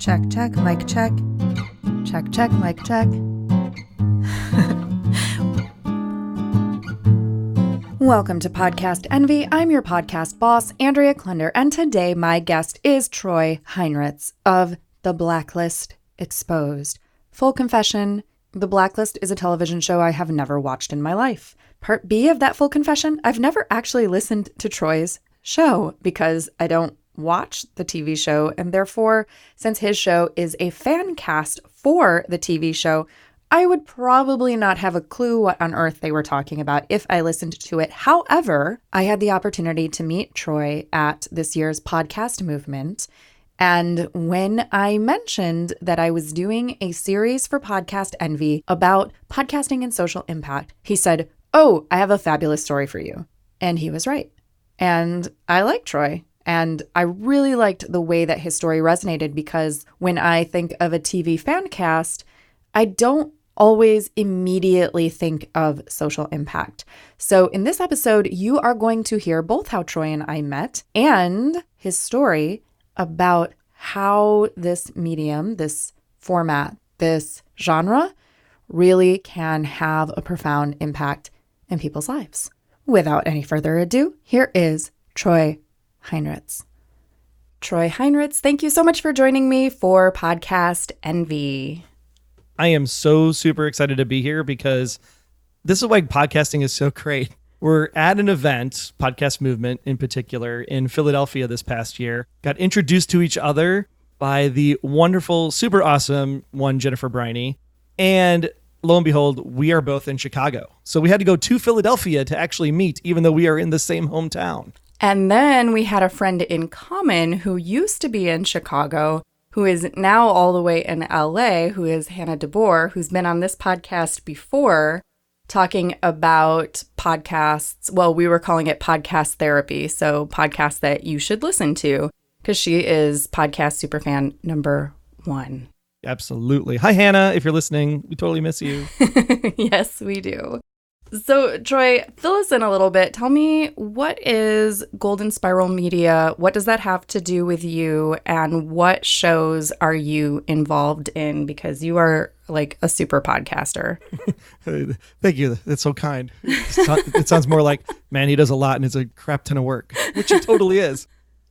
Check, check, mic check. Check, check, mic check. Welcome to Podcast Envy. I'm your podcast boss, Andrea Klunder, and today my guest is Troy Heinritz of the Blacklist Exposed. Full confession, The Blacklist is a television show I have never watched in my life. Part B of that full confession, I've never actually listened to Troy's show because I don't watch the TV show, and therefore, since his show is a fan cast for the TV show, I would probably not have a clue what on earth they were talking about if I listened to it. However, I had the opportunity to meet Troy at this year's podcast movement, and when I mentioned that I was doing a series for Podcast Envy about podcasting and social impact, he said, "Oh, I have a fabulous story for you." And he was right. And I like Troy. And I really liked the way that his story resonated because when I think of a TV fan cast, I don't always immediately think of social impact. So in this episode, you are going to hear both how Troy and I met and his story about how this medium, this format, this genre really can have a profound impact in people's lives. Without any further ado, here is Troy Heinritz. Troy Heinritz, thank you so much for joining me for Podcast Envy. I am so super excited to be here because this is why podcasting is so great. We're at an event, Podcast Movement in particular, in Philadelphia this past year. Got introduced to each other by the wonderful, super awesome one, Jennifer Briney. And lo and behold, we are both in Chicago. So we had to go to Philadelphia to actually meet, even though we are in the same hometown. And then we had a friend in common who used to be in Chicago, who is now all the way in LA, who is Hannah DeBoer, who's been on this podcast before talking about podcasts. Well, we were calling it podcast therapy. So podcasts that you should listen to because she is podcast superfan number 1. Absolutely. Hi, Hannah. If you're listening, we totally miss you. Yes, we do. So, Troy, fill us in a little bit. Tell me, what is Golden Spiral Media? What does that have to do with you? And what shows are you involved in? Because you are like a super podcaster. Thank you. That's so kind. It sounds more like, man, he does a lot and it's a crap ton of work, which it totally is.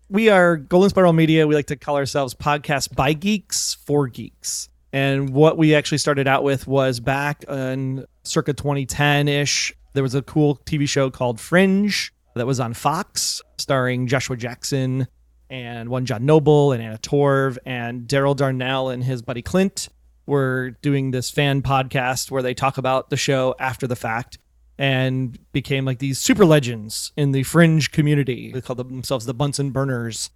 We are Golden Spiral Media. We like to call ourselves Podcast by Geeks for Geeks. And what we actually started out with was back in circa 2010-ish. There was a cool TV show called Fringe that was on Fox, starring Joshua Jackson and one John Noble and Anna Torv, and Daryl Darnell and his buddy Clint were doing this fan podcast where they talk about the show after the fact and became like these super legends in the Fringe community. They called themselves the Bunsen Burners.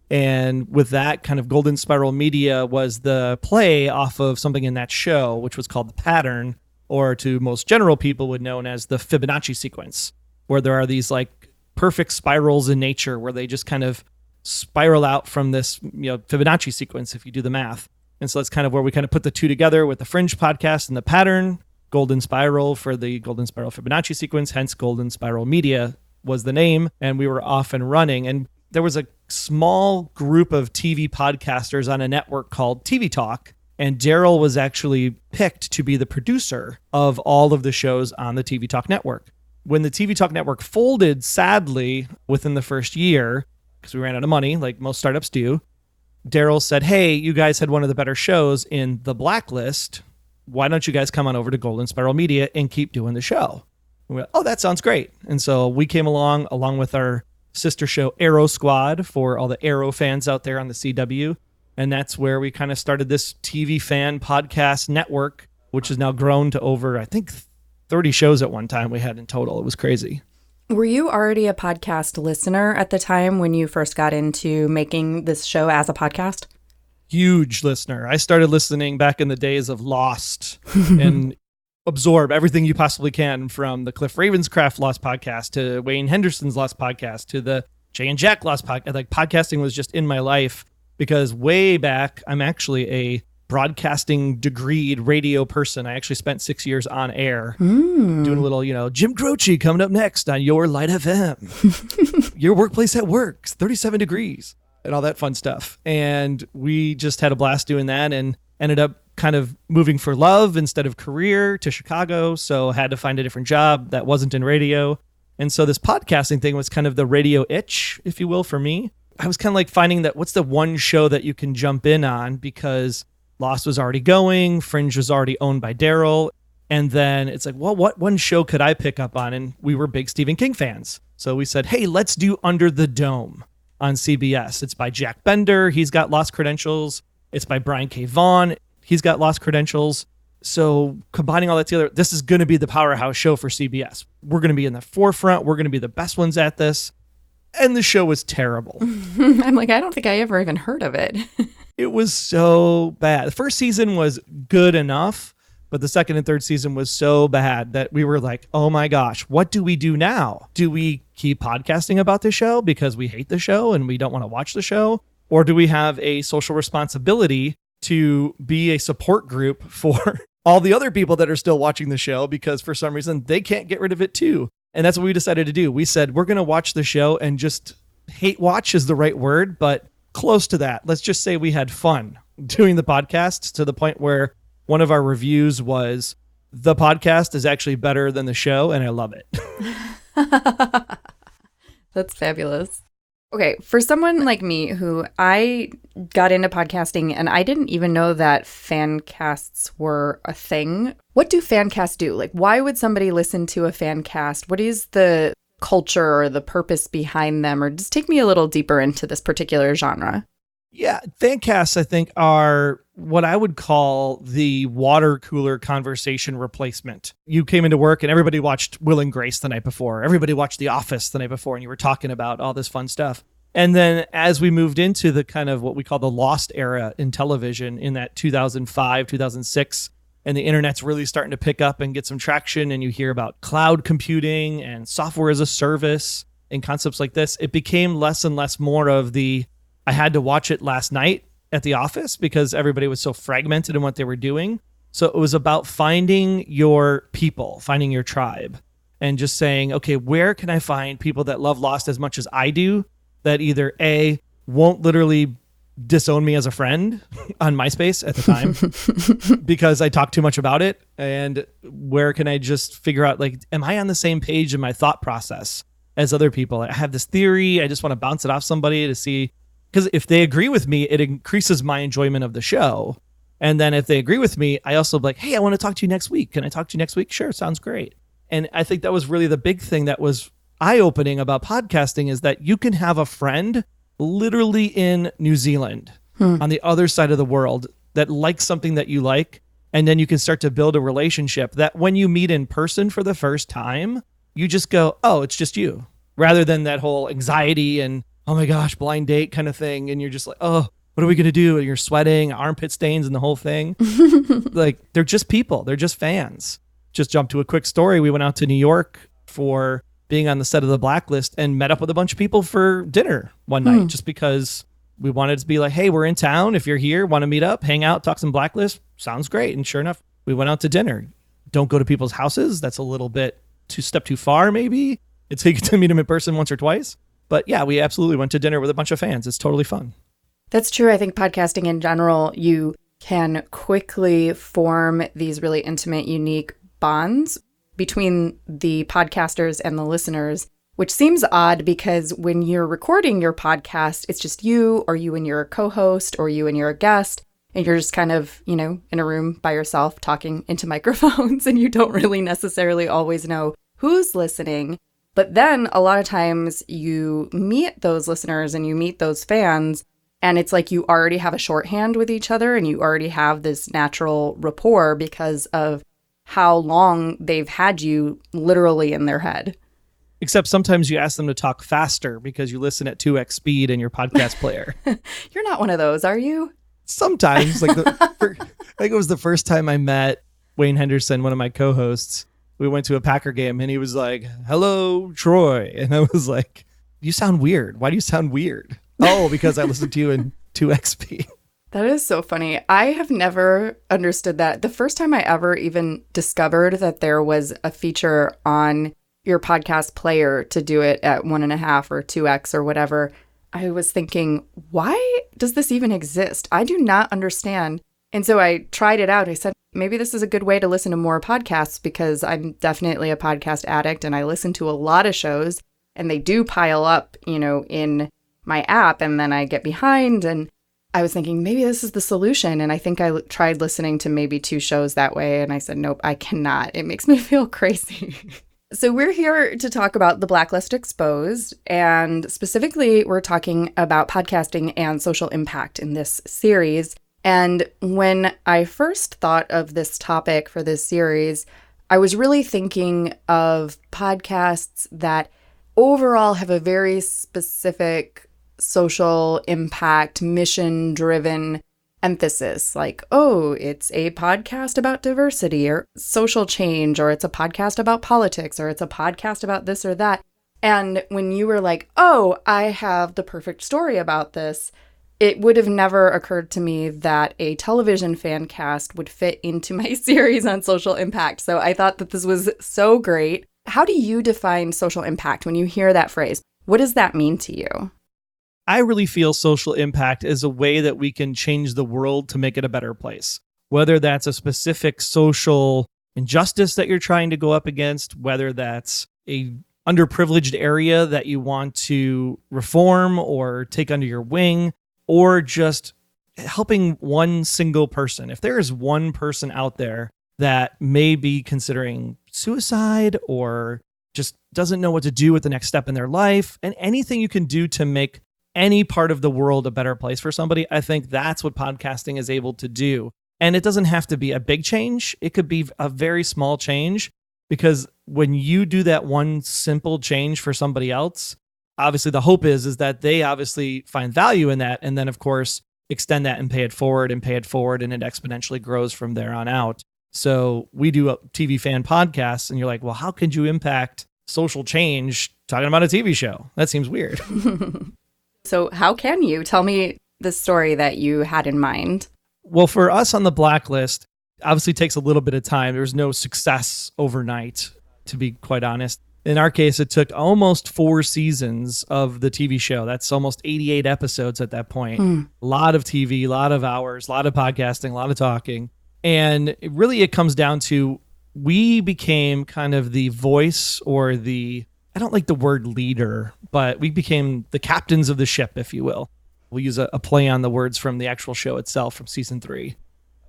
And with that, kind of Golden Spiral Media was the play off of something in that show, which was called The Pattern, or to most general people would known as the Fibonacci sequence, where there are these like perfect spirals in nature where they just kind of spiral out from this, Fibonacci sequence if you do the math. And so that's kind of where we kind of put the two together with the Fringe podcast and The Pattern, Golden Spiral for the Golden Spiral Fibonacci sequence, hence Golden Spiral Media was the name, and we were off and running. And there was a small group of TV podcasters on a network called TV Talk, and Daryl was actually picked to be the producer of all of the shows on the TV Talk network. When the TV Talk network folded, sadly, within the first year, because we ran out of money, like most startups do, Daryl said, "Hey, you guys had one of the better shows in The Blacklist. Why don't you guys come on over to Golden Spiral Media and keep doing the show?" And we went, "Oh, that sounds great." And so we came along with our sister show Arrow Squad for all the Arrow fans out there on the CW. And that's where we kind of started this TV fan podcast network, which has now grown to over, I think, 30 shows at one time we had in total. It was crazy. Were you already a podcast listener at the time when you first got into making this show as a podcast? Huge listener. I started listening back in the days of Lost and absorb everything you possibly can, from the Cliff Ravenscraft Lost podcast to Wayne Henderson's Lost podcast to the Jay and Jack Lost podcast. Like, podcasting was just in my life because way back, I'm actually a broadcasting degreed radio person. I actually spent 6 years on air doing a little, Jim Croce coming up next on your Light FM. Your workplace at work, 37 degrees. and all that fun stuff. And we just had a blast doing that and ended up kind of moving for love instead of career to Chicago. So had to find a different job that wasn't in radio. And so this podcasting thing was kind of the radio itch, if you will, for me. I was kind of like finding that what's the one show that you can jump in on, because Lost was already going, Fringe was already owned by Daryl. And then it's like, well, what one show could I pick up on? And we were big Stephen King fans. So we said, hey, let's do Under the Dome on CBS. It's by Jack Bender. He's got Lost credentials. It's by Brian K. Vaughan. He's got Lost credentials. So combining all that together, this is going to be the powerhouse show for CBS. We're going to be in the forefront. We're going to be the best ones at this. And the show was terrible. I'm like, I don't think I ever even heard of it. It was so bad. The first season was good enough, but the second and third season was so bad that we were like, oh my gosh, what do we do now? Do we keep podcasting about the show because we hate the show and we don't want to watch the show? Or do we have a social responsibility to be a support group for all the other people that are still watching the show because for some reason they can't get rid of it too? And that's what we decided to do. We said, we're going to watch the show and just hate watch is the right word, but close to that. Let's just say we had fun doing the podcast to the point where one of our reviews was, the podcast is actually better than the show, and I love it. That's fabulous. Okay, for someone like me who I got into podcasting and I didn't even know that fan casts were a thing. What do fan casts do? Like, why would somebody listen to a fan cast? What is the culture or the purpose behind them? Or just take me a little deeper into this particular genre. Yeah, fan casts, I think, are what I would call the water cooler conversation replacement. You came into work and everybody watched Will and Grace the night before. Everybody watched The Office the night before, and you were talking about all this fun stuff. And then as we moved into the kind of what we call the Lost era in television in that 2005, 2006, and the internet's really starting to pick up and get some traction, and you hear about cloud computing and software as a service and concepts like this, it became less and less more of the, I had to watch it last night at the office because everybody was so fragmented in what they were doing. So it was about finding your people, finding your tribe, and just saying, okay, where can I find people that love Lost as much as I do, that either A, won't literally disown me as a friend on MySpace at the time because I talk too much about it, and where can I just figure out, like, am I on the same page in my thought process as other people? I have this theory, I just want to bounce it off somebody to see. Because if they agree with me, it increases my enjoyment of the show. And then if they agree with me, I also be like, hey, I want to talk to you next week. Can I talk to you next week? Sure, sounds great. And I think that was really the big thing that was eye-opening about podcasting, is that you can have a friend literally in New Zealand on the other side of the world that likes something that you like. And then you can start to build a relationship that when you meet in person for the first time, you just go, oh, it's just you. Rather than that whole anxiety and, oh my gosh, blind date kind of thing. And you're just like, oh, what are we going to do? And you're sweating, armpit stains and the whole thing. Like, they're just people. They're just fans. Just jump to a quick story. We went out to New York for being on the set of the Blacklist and met up with a bunch of people for dinner one night, just because we wanted to be like, hey, we're in town. If you're here, want to meet up, hang out, talk some Blacklist, sounds great. And sure enough, we went out to dinner. Don't go to people's houses. That's a little bit step too far, maybe. It's you get to meet them in person once or twice. But yeah, we absolutely went to dinner with a bunch of fans. It's totally fun. That's true. I think podcasting in general, you can quickly form these really intimate, unique bonds between the podcasters and the listeners, which seems odd because when you're recording your podcast, it's just you or you and your co-host or you and your guest, and you're just kind of, you know, in a room by yourself talking into microphones, and you don't really necessarily always know who's listening. But then a lot of times you meet those listeners and you meet those fans, and it's like you already have a shorthand with each other and you already have this natural rapport because of how long they've had you literally in their head. Except sometimes you ask them to talk faster because you listen at 2x speed in your podcast player. You're not one of those, are you? Sometimes. I think it was the first time I met Wayne Henderson, one of my co-hosts. We went to a Packer game and he was like, hello, Troy. And I was like, you sound weird. Why do you sound weird? Oh, because I listened to you in 2XP. That is so funny. I have never understood that. The first time I ever even discovered that there was a feature on your podcast player to do it at 1.5 or 2x or whatever, I was thinking, why does this even exist? I do not understand. And so I tried it out. I said, maybe this is a good way to listen to more podcasts because I'm definitely a podcast addict and I listen to a lot of shows and they do pile up, in my app, and then I get behind. And I was thinking, maybe this is the solution. And I think I tried listening to maybe 2 shows that way. And I said, nope, I cannot. It makes me feel crazy. So we're here to talk about the Blacklist Exposed. And specifically, we're talking about podcasting and social impact in this series. And when I first thought of this topic for this series, I was really thinking of podcasts that overall have a very specific social impact, mission-driven emphasis. Like, oh, it's a podcast about diversity or social change, or it's a podcast about politics, or it's a podcast about this or that. And when you were like, oh, I have the perfect story about this, it would have never occurred to me that a television fan cast would fit into my series on social impact. So I thought that this was so great. How do you define social impact when you hear that phrase? What does that mean to you? I really feel social impact is a way that we can change the world to make it a better place. Whether that's a specific social injustice that you're trying to go up against, whether that's a underprivileged area that you want to reform or take under your wing, or just helping one single person. If there is one person out there that may be considering suicide or just doesn't know what to do with the next step in their life, and anything you can do to make any part of the world a better place for somebody, I think that's what podcasting is able to do. And it doesn't have to be a big change. It could be a very small change, because when you do that one simple change for somebody else, obviously the hope is that they obviously find value in that. And then of course, extend that and pay it forward, and it exponentially grows from there on out. So we do a TV fan podcast, and you're like, well, how could you impact social change talking about a TV show? That seems weird. So how can you? Tell me the story that you had in mind. Well, for us on the Blacklist, obviously takes a little bit of time. There was no success overnight, to be quite honest. In our case, it took almost 4 seasons of the TV show. That's almost 88 episodes at that point. A lot of TV, a lot of hours, a lot of podcasting, a lot of talking. And it comes down to, we became kind of the voice, or I don't like the word leader, but we became the captains of the ship, if you will. We'll use a play on the words from the actual show itself from season 3.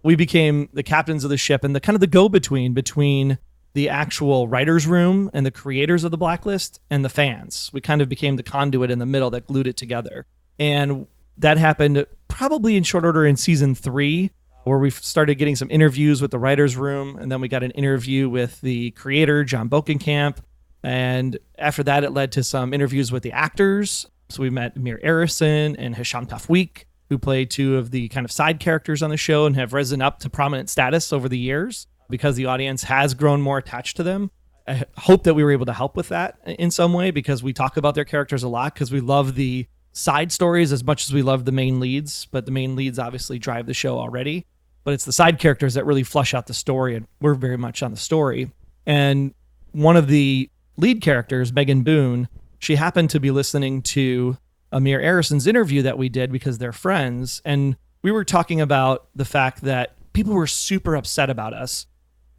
We became the captains of the ship and the kind of the go-between between the actual writer's room and the creators of the Blacklist and the fans. We kind of became the conduit in the middle that glued it together. And that happened probably in short order in season 3, where we started getting some interviews with the writer's room. And then we got an interview with the creator, John Bokenkamp. And after that, it led to some interviews with the actors. So we met Amir Arison and Hisham Tafweek, who play 2 of the kind of side characters on the show and have risen up to prominent status over the years because the audience has grown more attached to them. I hope that we were able to help with that in some way, because we talk about their characters a lot, because we love the side stories as much as we love the main leads. But the main leads obviously drive the show already. But it's the side characters that really flesh out the story, and we're very much on the story. And one of the lead characters, Megan Boone, she happened to be listening to Amir Arison's interview that we did because they're friends. And we were talking about the fact that people were super upset about us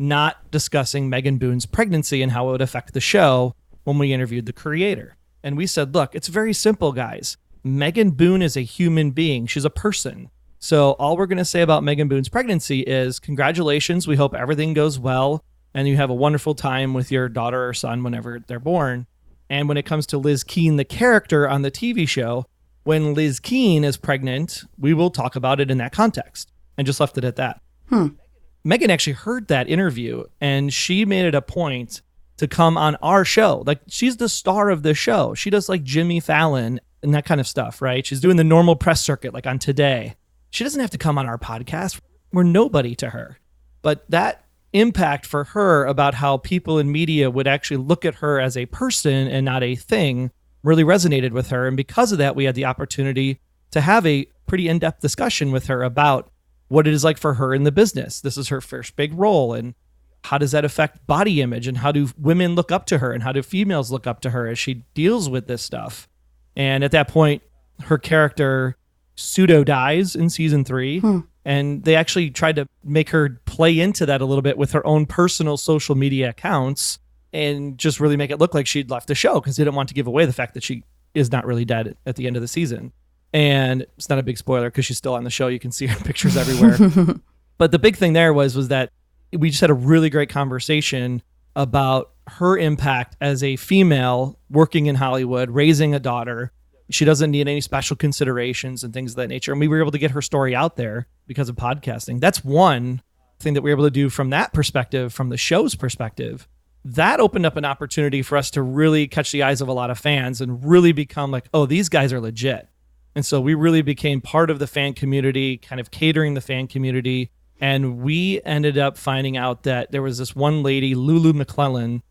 not discussing Megan Boone's pregnancy and how it would affect the show when we interviewed the creator. And we said, look, it's very simple, guys. Megan Boone is a human being. She's a person. So all we're going to say about Megan Boone's pregnancy is congratulations. We hope everything goes well and you have a wonderful time with your daughter or son whenever they're born. And when it comes to Liz Keene, the character on the TV show, when Liz Keene is pregnant, we will talk about it in that context, and just left it at that. Megan actually heard that interview, and she made it a point to come on our show. Like, she's the star of the show. She does like Jimmy Fallon and that kind of stuff, right? She's doing the normal press circuit, like on Today. She doesn't have to come on our podcast. We're nobody to her. But that impact for her about how people in media would actually look at her as a person and not a thing really resonated with her. And because of that, we had the opportunity to have a pretty in-depth discussion with her about what it is like for her in the business. This is her first big role, and how does that affect body image, and how do women look up to her, and how do females look up to her as she deals with this stuff? And at that point, her character pseudo dies in season 3. And they actually tried to make her play into that a little bit with her own personal social media accounts and just really make it look like she'd left the show because they didn't want to give away the fact that she is not really dead at the end of the season. And it's not a big spoiler because she's still on the show. You can see her pictures everywhere. But the big thing there was that we just had a really great conversation about her impact as a female working in Hollywood, raising a daughter. She doesn't need any special considerations and things of that nature. And we were able to get her story out there because of podcasting. That's one thing that we were able to do from that perspective, from the show's perspective. That opened up an opportunity for us to really catch the eyes of a lot of fans and really become like, oh, these guys are legit. And so we really became part of the fan community, kind of catering the fan community. And we ended up finding out that there was this one lady, Lulu McClellan.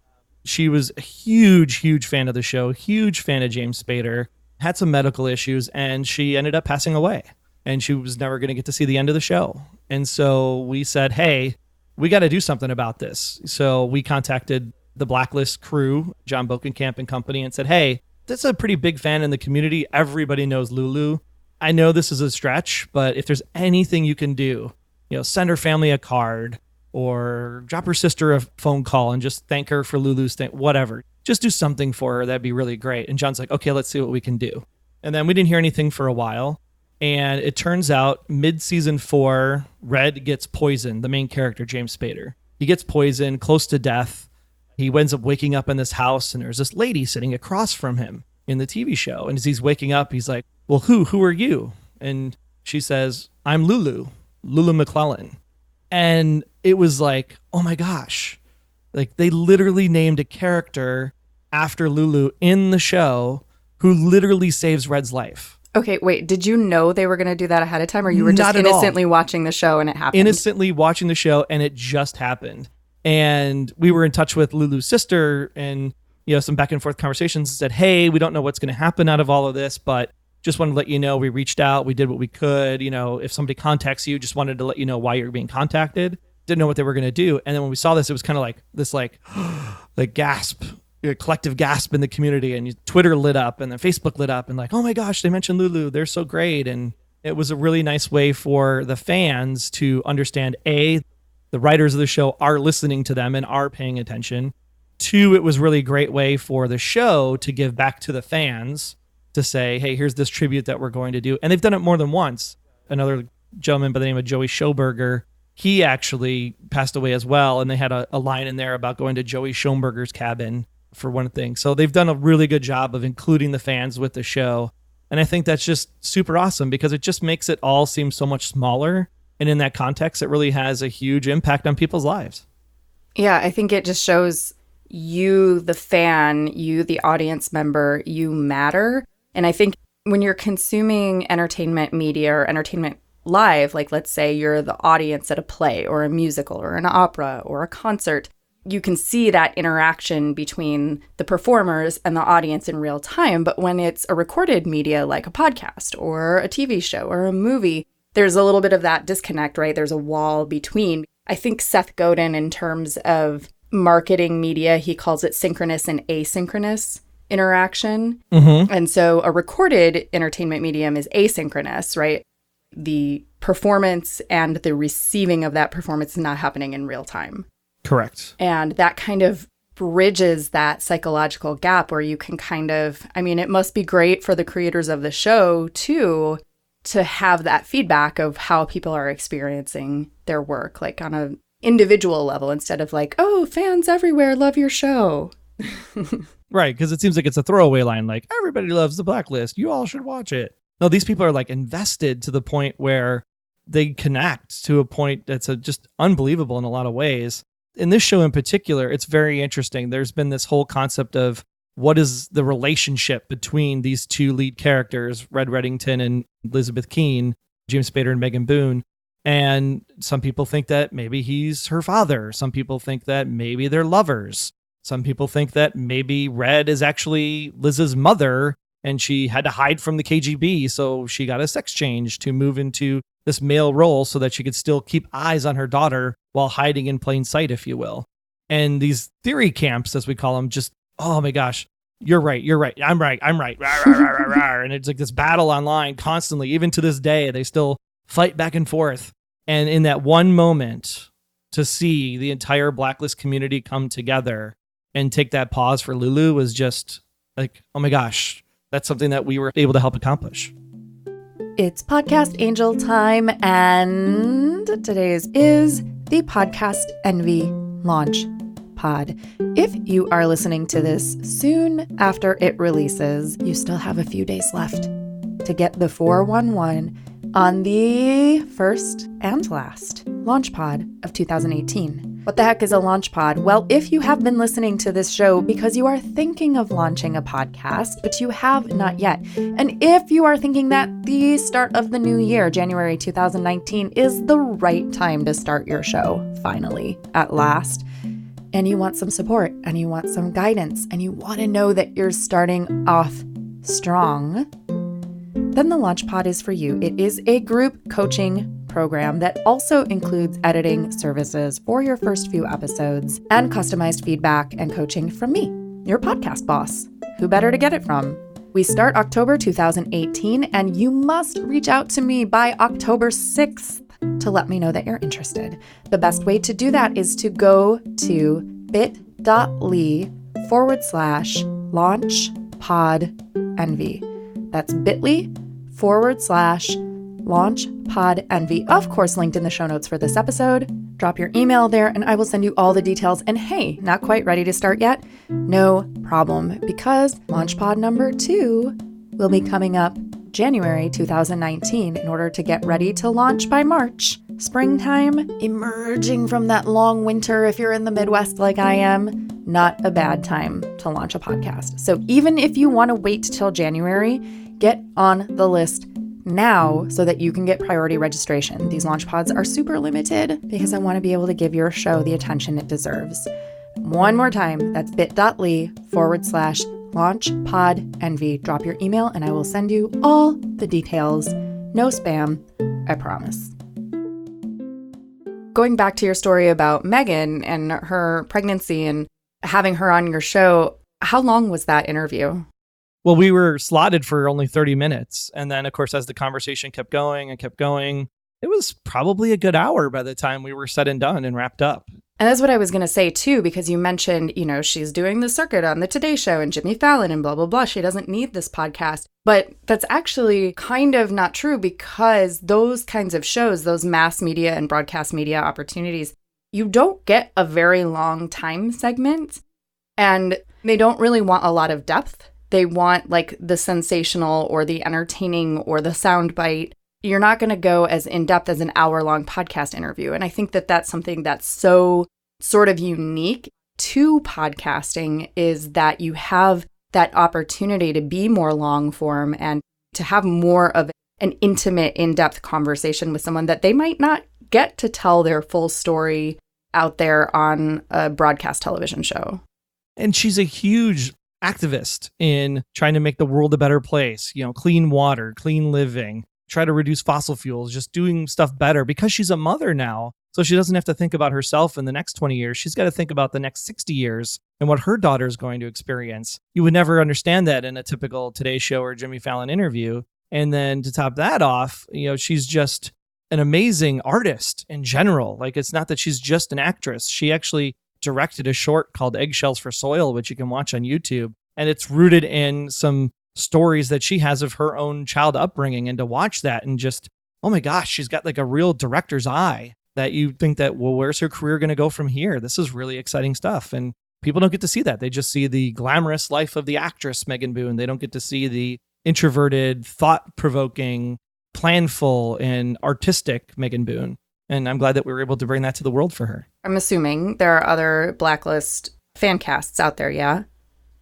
She was a huge, huge fan of the show, huge fan of James Spader, had some medical issues, and she ended up passing away. And she was never going to get to see the end of the show. And so we said, hey, we got to do something about this. So we contacted the Blacklist crew, John Bokenkamp and company, and said, hey, that's a pretty big fan in the community. Everybody knows Lulu. I know this is a stretch, but if there's anything you can do, send her family a card or drop her sister a phone call and just thank her for Lulu's thing, whatever. Just do something for her. That'd be really great. And John's like, okay, let's see what we can do. And then we didn't hear anything for a while. And it turns out mid-season 4, Red gets poisoned, the main character, James Spader. He gets poisoned, close to death. He ends up waking up in this house, and there's this lady sitting across from him in the TV show. And as he's waking up, he's like, well, who are you? And she says, I'm Lulu McClellan. And it was like, oh my gosh. Like they literally named a character after Lulu in the show who literally saves Red's life. Okay, wait, did you know they were going to do that ahead of time, or you were just innocently watching the show and it happened? Innocently watching the show and it just happened. And we were in touch with Lulu's sister and, some back and forth conversations, said, hey, we don't know what's going to happen out of all of this, but just wanted to let you know we reached out, we did what we could. If somebody contacts you, just wanted to let you know why you're being contacted. Didn't know what they were going to do. And then when we saw this, it was kind of like this, like gasp, a collective gasp in the community, and Twitter lit up and then Facebook lit up and like, oh my gosh, they mentioned Lulu. They're so great. And it was a really nice way for the fans to understand, A, the writers of the show are listening to them and are paying attention. 2, it was really a great way for the show to give back to the fans to say, hey, here's this tribute that we're going to do. And they've done it more than once. Another gentleman by the name of Joey Schoberger, he actually passed away as well. And they had a line in there about going to Joey Schoberger's cabin for one thing. So they've done a really good job of including the fans with the show. And I think that's just super awesome because it just makes it all seem so much smaller. And in that context, it really has a huge impact on people's lives. Yeah, I think it just shows you, the fan, you, the audience member, you matter. And I think when you're consuming entertainment media or entertainment live, like let's say you're the audience at a play or a musical or an opera or a concert, you can see that interaction between the performers and the audience in real time. But when it's a recorded media like a podcast or a TV show or a movie, there's a little bit of that disconnect, right? There's a wall between. I think Seth Godin, in terms of marketing media, he calls it synchronous and asynchronous interaction. Mm-hmm. And so a recorded entertainment medium is asynchronous, right? The performance and the receiving of that performance is not happening in real time. Correct. And that kind of bridges that psychological gap where you can kind of, it must be great for the creators of the show too, to have that feedback of how people are experiencing their work, like on an individual level, instead of like, oh, fans everywhere love your show. Right, because it seems like it's a throwaway line, like, everybody loves the Blacklist, you all should watch it. No, these people are like invested to the point where they connect to a point that's just unbelievable in a lot of ways. In this show in particular, it's very interesting. There's been this whole concept of what is the relationship between these two lead characters, Red Reddington and Elizabeth Keene, James Spader and Megan Boone. And some people think that maybe he's her father. Some people think that maybe they're lovers. Some people think that maybe Red is actually Liz's mother and she had to hide from the KGB, so she got a sex change to move into this male role so that she could still keep eyes on her daughter while hiding in plain sight, if you will. And these theory camps, as we call them, just, oh my gosh, You're right. I'm right. Rah, rah, rah, rah, rah. And it's like this battle online constantly. Even to this day, they still fight back and forth. And in that one moment, to see the entire Blacklist community come together and take that pause for Lulu was just like, oh my gosh, that's something that we were able to help accomplish. It's Podcast Angel time, and today's is the Podcast Envy launch pod. If you are listening to this soon after it releases, you still have a few days left to get the 411 on the first and last launch pod of 2018. What the heck is a launch pod? Well, if you have been listening to this show because you are thinking of launching a podcast, but you have not yet, and if you are thinking that the start of the new year, January 2019, is the right time to start your show, finally, at last, and you want some support, and you want some guidance, and you want to know that you're starting off strong, then the Launch Pod is for you. It is a group coaching program that also includes editing services for your first few episodes and customized feedback and coaching from me, your podcast boss. Who better to get it from? We start October 2018, and you must reach out to me by October 6th to let me know that you're interested. The best way to do that is to go to bit.ly/launchpodenvy. That's bit.ly/launchpodenvy. Of course, linked in the show notes for this episode. Drop your email there and I will send you all the details. And hey, not quite ready to start yet? No problem, because Launchpod number 2 will be coming up January 2019 in order to get ready to launch by March. Springtime, emerging from that long winter if you're in the Midwest like I am, not a bad time to launch a podcast. So even if you want to wait till January, get on the list now so that you can get priority registration. These launch pods are super limited because I want to be able to give your show the attention it deserves. One more time, that's bit.ly/launchpodenvy. Drop your email and I will send you all the details. No spam, I promise. Going back to your story about Megan and her pregnancy and having her on your show, how long was that interview? Well, we were slotted for only 30 minutes. And then, of course, as the conversation kept going, it was probably a good hour by the time we were said and done and wrapped up. And that's what I was going to say, too, because you mentioned, she's doing the circuit on the Today Show and Jimmy Fallon and blah, blah, blah. She doesn't need this podcast. But that's actually kind of not true, because those kinds of shows, those mass media and broadcast media opportunities, you don't get a very long time segment, and they don't really want a lot of depth. They want like the sensational or the entertaining or the soundbite. You're not going to go as in-depth as an hour-long podcast interview. And I think that that's something that's so sort of unique to podcasting, is that you have that opportunity to be more long-form and to have more of an intimate, in-depth conversation with someone that they might not get to tell their full story out there on a broadcast television show. And she's a huge activist in trying to make the world a better place, clean water, clean living, try to reduce fossil fuels, just doing stuff better, because she's a mother now. So she doesn't have to think about herself in the next 20 years. She's got to think about the next 60 years and what her daughter is going to experience. You would never understand that in a typical Today Show or Jimmy Fallon interview. And then to top that off, she's just an amazing artist in general. Like, it's not that she's just an actress. She actually directed a short called Eggshells for Soil, which you can watch on YouTube. And it's rooted in some stories that she has of her own child upbringing. And to watch that and just, oh my gosh, she's got like a real director's eye that you think that, well, where's her career going to go from here? This is really exciting stuff. And people don't get to see that. They just see the glamorous life of the actress, Megan Boone. They don't get to see the introverted, thought-provoking, planful, and artistic Megan Boone. And I'm glad that we were able to bring that to the world for her. I'm assuming there are other Blacklist fan casts out there, yeah?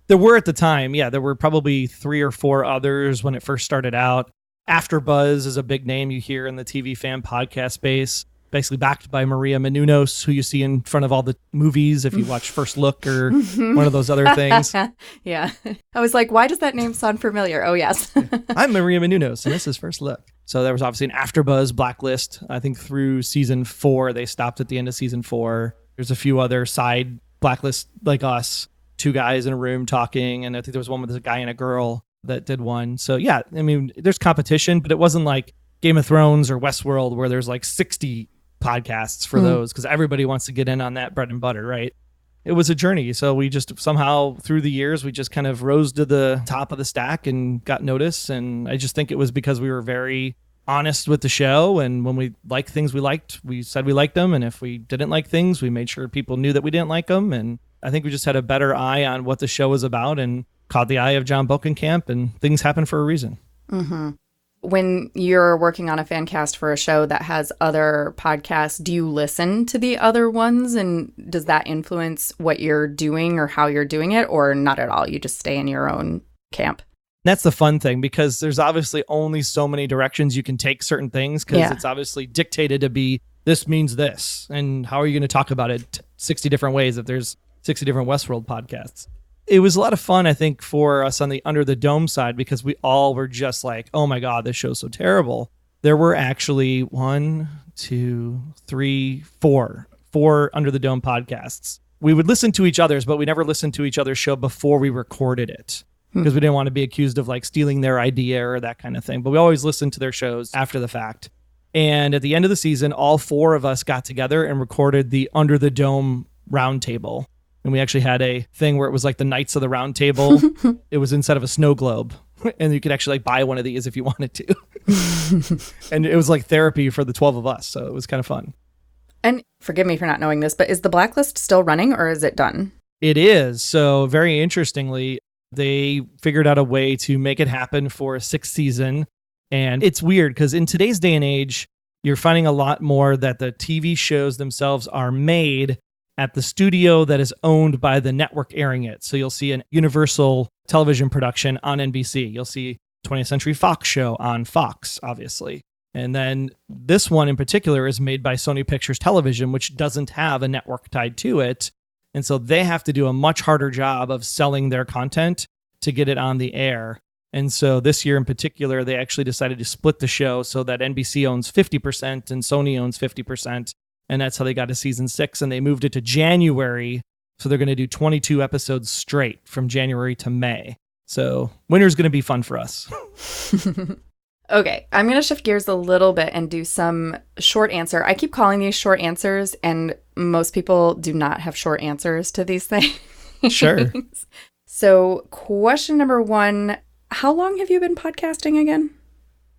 There were at the time, yeah. There were probably 3 or 4 others when it first started out. AfterBuzz is a big name you hear in the TV fan podcast space, basically backed by Maria Menounos, who you see in front of all the movies if you watch First Look or one of those other things. Yeah. I was like, why does that name sound familiar? Oh, yes. I'm Maria Menounos, and this is First Look. So there was obviously an AfterBuzz Blacklist, I think through season 4. They stopped at the end of season 4. There's a few other side Blacklist like us. two guys in a room talking. And I think there was one with a guy and a girl that did one. So yeah, I mean, there's competition, but it wasn't like Game of Thrones or Westworld where there's like 60 podcasts for those because everybody wants to get in on that bread and butter, right? It was a journey. So we just somehow through the years, we just kind of rose to the top of the stack and got noticed. And I just think it was because we were very honest with the show. And when we liked things we liked, we said we liked them. And if we didn't like things, we made sure people knew that we didn't like them. And I think we just had a better eye on what the show was about and caught the eye of John Bokenkamp, and things happen for a reason. Mm-hmm. When you're working on a fan cast for a show that has other podcasts, do you listen to the other ones? And does that influence what you're doing or how you're doing it, or not at all? You just stay in your own camp? That's the fun thing, because there's obviously only so many directions you can take certain things, because it's obviously dictated to be, this means this. And how are you going to talk about it 60 different ways if there's 60 different Westworld podcasts? It was a lot of fun, I think, for us on the Under the Dome side, because we all were just like, oh my God, this show's so terrible. There were actually 4 Under the Dome podcasts. We would listen to each other's, but we never listened to each other's show before we recorded it, because we didn't want to be accused of like stealing their idea or that kind of thing. But we always listened to their shows after the fact. And at the end of the season, all 4 of us got together and recorded the Under the Dome roundtable. And we actually had a thing where it was like the Knights of the Round Table. It was inside of a snow globe. And you could actually like buy one of these if you wanted to. And it was like therapy for the 12 of us. So it was kind of fun. And forgive me for not knowing this, but is the Blacklist still running or is it done? It is. So very interestingly, they figured out a way to make it happen for a 6th season. And it's weird because in today's day and age, you're finding a lot more that the TV shows themselves are made at the studio that is owned by the network airing it. So you'll see an Universal television production on NBC. You'll see 20th Century Fox show on Fox, obviously. And then this one in particular is made by Sony Pictures Television, which doesn't have a network tied to it. And so they have to do a much harder job of selling their content to get it on the air. And so this year in particular, they actually decided to split the show so that NBC owns 50% and Sony owns 50%. And that's how they got to season 6. And they moved it to January. So they're going to do 22 episodes straight from January to May. So winter's going to be fun for us. Okay, I'm going to shift gears a little bit and do some short answer. I keep calling these short answers, and most people do not have short answers to these things. Sure. So question number 1, how long have you been podcasting again?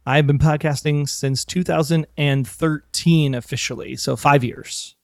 I've been podcasting since 2013 officially, so 5 years.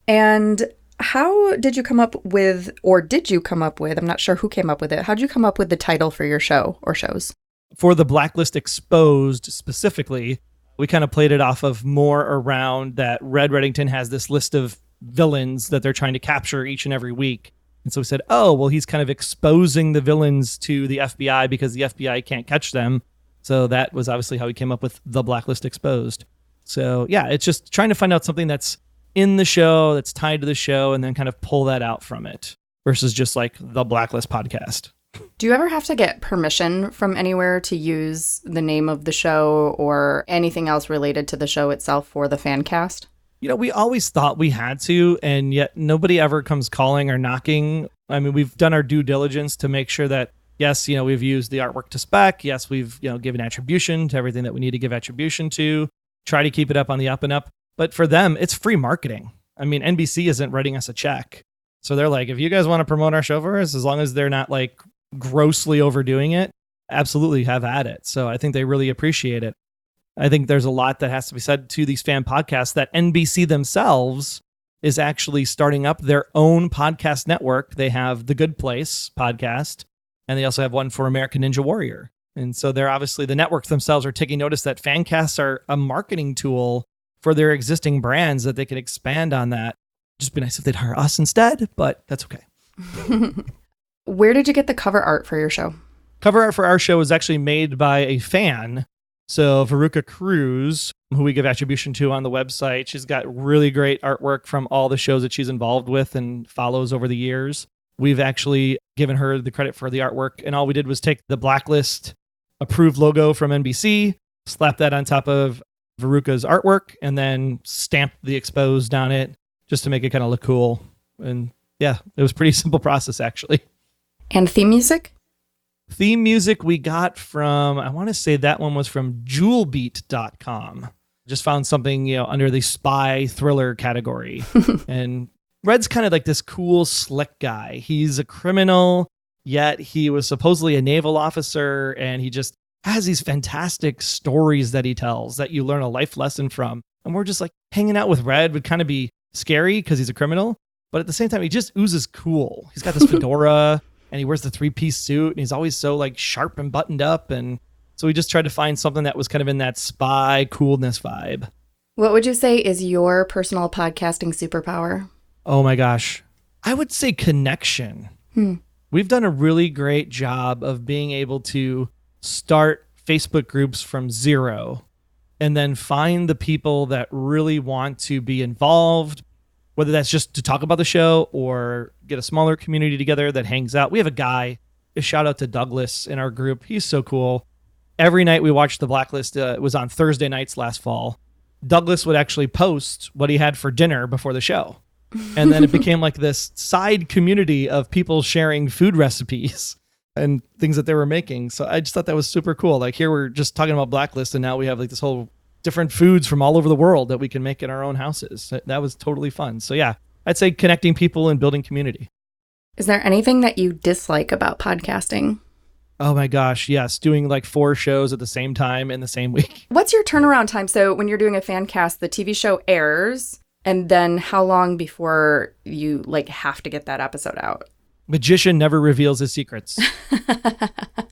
And how did you come up with, or did you come up with, I'm not sure who came up with it, how did you come up with the title for your show or shows? For the Blacklist Exposed specifically, we kind of played it off of more around that Red Reddington has this list of villains that they're trying to capture each and every week. And so we said, oh, well, he's kind of exposing the villains to the FBI because the FBI can't catch them. So that was obviously how we came up with the Blacklist Exposed. So yeah, it's just trying to find out something that's in the show, that's tied to the show, and then kind of pull that out from it versus just like the Blacklist podcast. Do you ever have to get permission from anywhere to use the name of the show or anything else related to the show itself for the fan cast? You know, we always thought we had to, and yet nobody ever comes calling or knocking. I mean, we've done our due diligence to make sure that, yes, you know, we've used the artwork to spec. Yes, we've, you know, given attribution to everything that we need to give attribution to. Try to keep it up on the up and up. But for them, it's free marketing. I mean, NBC isn't writing us a check. So they're like, if you guys want to promote our show for us, as long as they're not like grossly overdoing it, absolutely have at it. So I think they really appreciate it. I think there's a lot that has to be said to these fan podcasts that NBC themselves is actually starting up their own podcast network. They have The Good Place podcast, and they also have one for American Ninja Warrior. And so they're obviously, the networks themselves are taking notice that fan casts are a marketing tool for their existing brands, that they can expand on that. Just be nice if they'd hire us instead, but that's okay. Where did you get the cover art for your show? Cover art for our show was actually made by a fan. So Veruca Cruz, who we give attribution to on the website, she's got really great artwork from all the shows that she's involved with and follows over the years. We've actually given her the credit for the artwork, and all we did was take the Blacklist approved logo from NBC, slap that on top of Veruca's artwork, and then stamp the Exposed on it just to make it kind of look cool. And yeah, it was a pretty simple process, actually. And theme music? Theme music we got from, I want to say that one was from jewelbeat.com. Just found something, under the spy thriller category. And Red's kind of like this cool, slick guy. He's a criminal, yet he was supposedly a naval officer, and he just has these fantastic stories that he tells that you learn a life lesson from. And we're just like, hanging out with Red would kind of be scary because he's a criminal, but at the same time, he just oozes cool. He's got this fedora and he wears the 3-piece suit, and he's always so like sharp and buttoned up. And so we just tried to find something that was kind of in that spy coolness vibe. What would you say is your personal podcasting superpower? Oh my gosh. I would say connection. We've done a really great job of being able to start Facebook groups from zero and then find the people that really want to be involved, whether that's just to talk about the show or get a smaller community together that hangs out. We have a guy, a shout out to Douglas in our group. He's so cool. Every night we watched the Blacklist. It was on Thursday nights last fall. Douglas would actually post what he had for dinner before the show. And then it became like this side community of people sharing food recipes and things that they were making. So I just thought that was super cool. Like here we're just talking about Blacklist, and now we have like this whole different foods from all over the world that we can make in our own houses. That was totally fun. So yeah, I'd say connecting people and building community. Is there anything that you dislike about podcasting? Oh my gosh, yes. Doing like 4 shows at the same time in the same week. What's your turnaround time? So when you're doing a fan cast, the TV show airs, and then how long before you like have to get that episode out? Magician never reveals his secrets.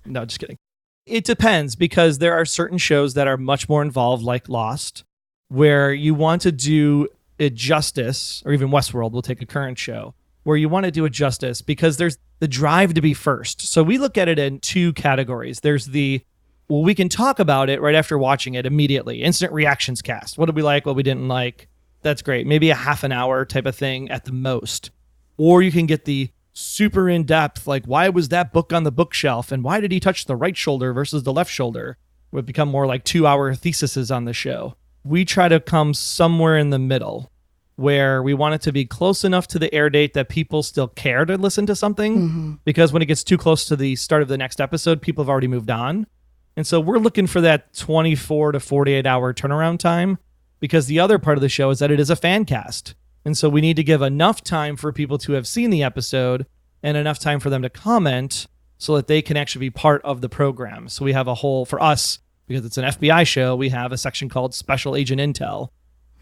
No, just kidding. It depends, because there are certain shows that are much more involved, like Lost, where you want to do it justice, or even Westworld, we'll take a current show, where you want to do it justice because there's the drive to be first. So we look at it in 2 categories. There's we can talk about it right after watching it immediately. Instant reactions cast. What did we like? What we didn't like? That's great. Maybe a half an hour type of thing at the most. Or you can get the super in-depth, like why was that book on the bookshelf and why did he touch the right shoulder versus the left shoulder? It would become more like 2-hour theses on the show. We try to come somewhere in the middle where we want it to be close enough to the air date that people still care to listen to something, because when it gets too close to the start of the next episode, people have already moved on. And so we're looking for that 24 to 48 hour turnaround time, because the other part of the show is that it is a fan cast. And so we need to give enough time for people to have seen the episode and enough time for them to comment so that they can actually be part of the program. So we have a whole, for us, because it's an FBI show, we have a section called Special Agent Intel.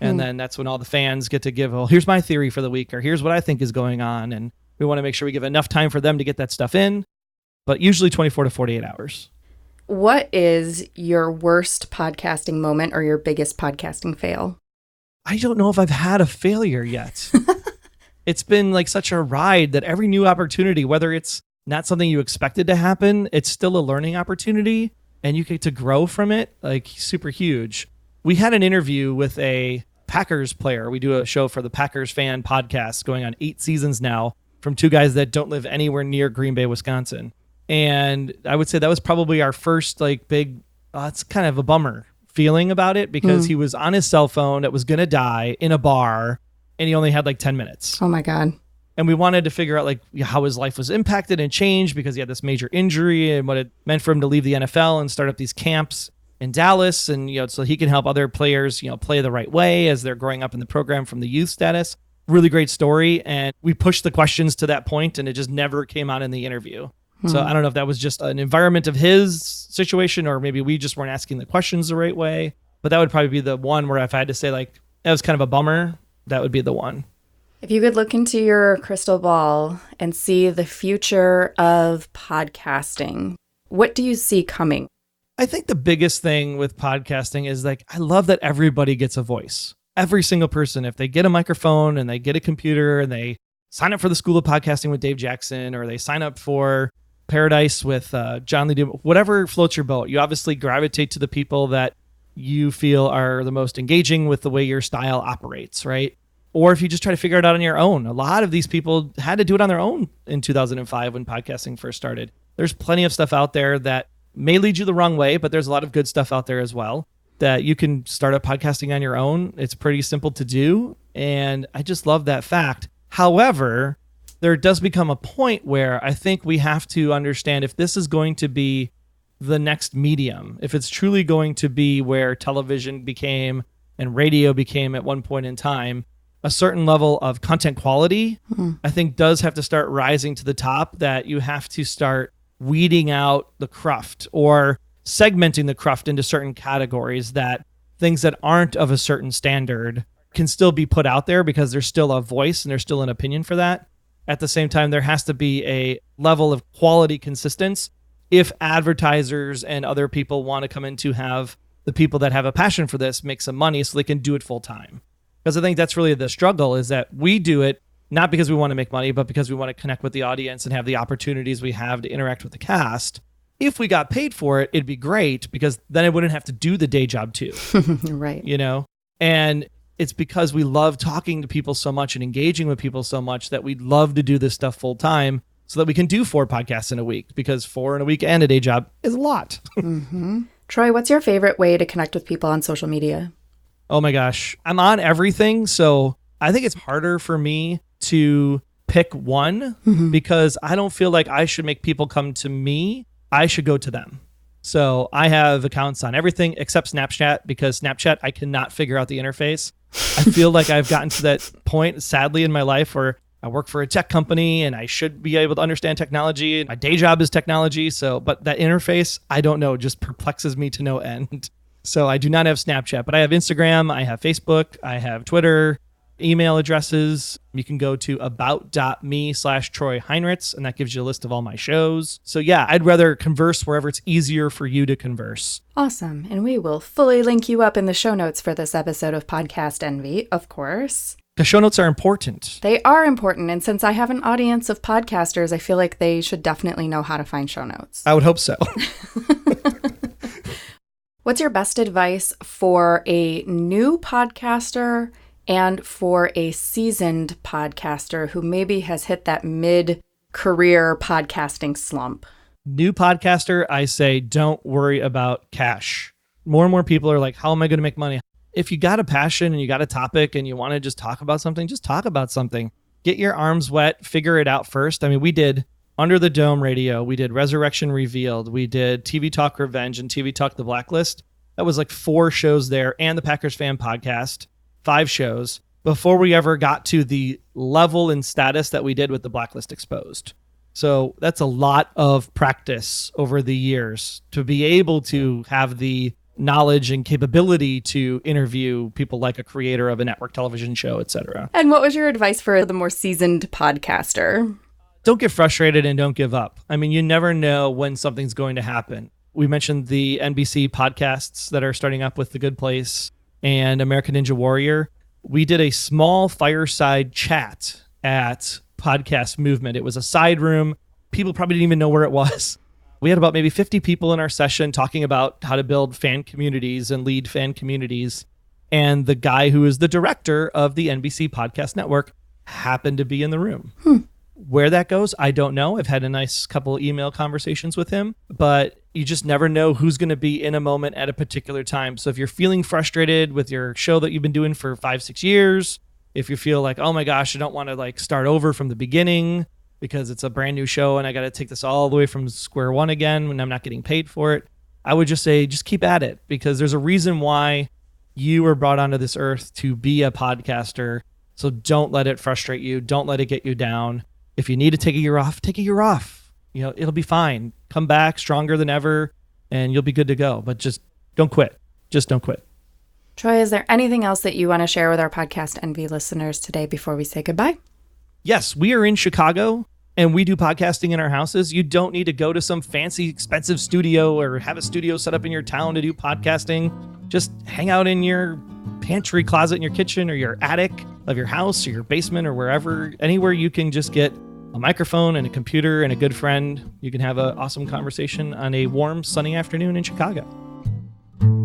And then that's when all the fans get to give, well, here's my theory for the week, or here's what I think is going on. And we want to make sure we give enough time for them to get that stuff in, but usually 24 to 48 hours. What is your worst podcasting moment or your biggest podcasting fail? I don't know if I've had a failure yet. It's been like such a ride that every new opportunity, whether it's not something you expected to happen, it's still a learning opportunity and you get to grow from it, like super huge. We had an interview with a Packers player. We do a show for the Packers fan podcast going on 8 seasons now from 2 guys that don't live anywhere near Green Bay, Wisconsin. And I would say that was probably our first like big, it's kind of a bummer feeling about it, because he was on his cell phone that was going to die in a bar and he only had like 10 minutes. Oh my God. And we wanted to figure out like how his life was impacted and changed because he had this major injury and what it meant for him to leave the NFL and start up these camps in Dallas, and so he can help other players play the right way as they're growing up in the program from the youth status. Really great story, and we pushed the questions to that point and it just never came out in the interview. So I don't know if that was just an environment of his situation, or maybe we just weren't asking the questions the right way, but that would probably be the one where if I had to say like that was kind of a bummer, that would be the one. If you could look into your crystal ball and see the future of podcasting, what do you see coming? I think the biggest thing with podcasting is like, I love that everybody gets a voice. Every single person, if they get a microphone and they get a computer and they sign up for the School of Podcasting with Dave Jackson, or they sign up for Paradise with John Lee, whatever floats your boat, you obviously gravitate to the people that you feel are the most engaging with the way your style operates, right? Or if you just try to figure it out on your own. A lot of these people had to do it on their own in 2005 when podcasting first started. There's plenty of stuff out there that may lead you the wrong way, but there's a lot of good stuff out there as well that you can start up podcasting on your own. It's pretty simple to do, and I just love that fact. However, there does become a point where I think we have to understand if this is going to be the next medium, if it's truly going to be where television became and radio became at one point in time, a certain level of content quality, I think does have to start rising to the top, that you have to start weeding out the cruft or segmenting the cruft into certain categories, that things that aren't of a certain standard can still be put out there because there's still a voice and there's still an opinion for that. At the same time, there has to be a level of quality consistency if advertisers and other people want to come in to have the people that have a passion for this make some money so they can do it full time. Because I think that's really the struggle, is that we do it not because we want to make money, but because we want to connect with the audience and have the opportunities we have to interact with the cast. If we got paid for it, it'd be great, because then I wouldn't have to do the day job too. Right. You know? And it's because we love talking to people so much and engaging with people so much that we'd love to do this stuff full time so that we can do 4 podcasts in a week, because 4 in a week and a day job is a lot. Troy, what's your favorite way to connect with people on social media? Oh my gosh. I'm on everything. So I think it's harder for me to pick one because I don't feel like I should make people come to me. I should go to them. So I have accounts on everything except Snapchat, because Snapchat, I cannot figure out the interface. I feel like I've gotten to that point, sadly, in my life where I work for a tech company and I should be able to understand technology. My day job is technology. But that interface, I don't know, just perplexes me to no end. So I do not have Snapchat, but I have Instagram, I have Facebook, I have Twitter, email addresses. You can go to about.me/Troy Heinritz, and that gives you a list of all my shows. So yeah, I'd rather converse wherever it's easier for you to converse. Awesome. And we will fully link you up in the show notes for this episode of Podcast Envy, of course. The show notes are important. They are important. And since I have an audience of podcasters, I feel like they should definitely know how to find show notes. I would hope so. What's your best advice for a new podcaster and for a seasoned podcaster who maybe has hit that mid-career podcasting slump? New podcaster, I say, don't worry about cash. More and more people are like, how am I going to make money? If you got a passion and you got a topic and you want to just talk about something, just talk about something. Get your arms wet, figure it out first. I mean, we did Under the Dome Radio, we did Resurrection Revealed, we did TV Talk Revenge and TV Talk The Blacklist. That was like 4 shows there, and the Packers Fan Podcast, 5 shows, before we ever got to the level and status that we did with the Blacklist Exposed. So that's a lot of practice over the years to be able to have the knowledge and capability to interview people like a creator of a network television show, etc. And what was your advice for the more seasoned podcaster? Don't get frustrated and don't give up. I mean, you never know when something's going to happen. We mentioned the NBC podcasts that are starting up with The Good Place and American Ninja Warrior. We did a small fireside chat at Podcast Movement. It was a side room. People probably didn't even know where it was. We had about maybe 50 people in our session talking about how to build fan communities and lead fan communities. And the guy who is the director of the NBC Podcast Network happened to be in the room. Where that goes, I don't know. I've had a nice couple email conversations with him, but you just never know who's going to be in a moment at a particular time. So if you're feeling frustrated with your show that you've been doing for 5-6 years, if you feel like, oh my gosh, I don't want to start over from the beginning because it's a brand new show and I got to take this all the way from square one again when I'm not getting paid for it, I would just say, just keep at it, because there's a reason why you were brought onto this earth to be a podcaster. So don't let it frustrate you. Don't let it get you down. If you need to take a year off, take a year off. You know, it'll be fine. Come back stronger than ever and you'll be good to go. But just don't quit. Just don't quit. Troy, is there anything else that you want to share with our Podcast Envy listeners today before we say goodbye? Yes, we are in Chicago and we do podcasting in our houses. You don't need to go to some fancy, expensive studio or have a studio set up in your town to do podcasting. Just hang out in your pantry closet in your kitchen or your attic of your house or your basement or wherever, anywhere you can just get a microphone and a computer and a good friend. You can have an awesome conversation on a warm, sunny afternoon in Chicago.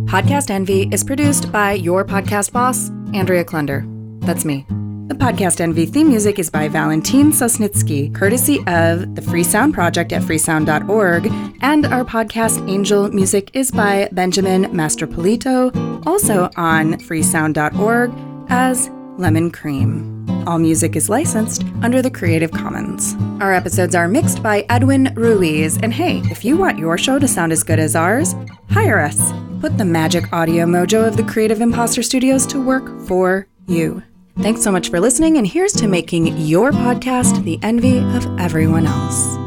Podcast Envy is produced by your podcast boss, Andrea Klunder. That's me. The Podcast Envy theme music is by Valentin Sosnitsky, courtesy of the Free Sound Project at freesound.org, and our podcast Angel music is by Benjamin Mastropolito, also on freesound.org as Lemon Cream. All music is licensed under the Creative Commons. Our episodes are mixed by Edwin Ruiz. And hey, if you want your show to sound as good as ours, hire us. Put the magic audio mojo of the Creative Imposter Studios to work for you. Thanks so much for listening, and here's to making your podcast the envy of everyone else.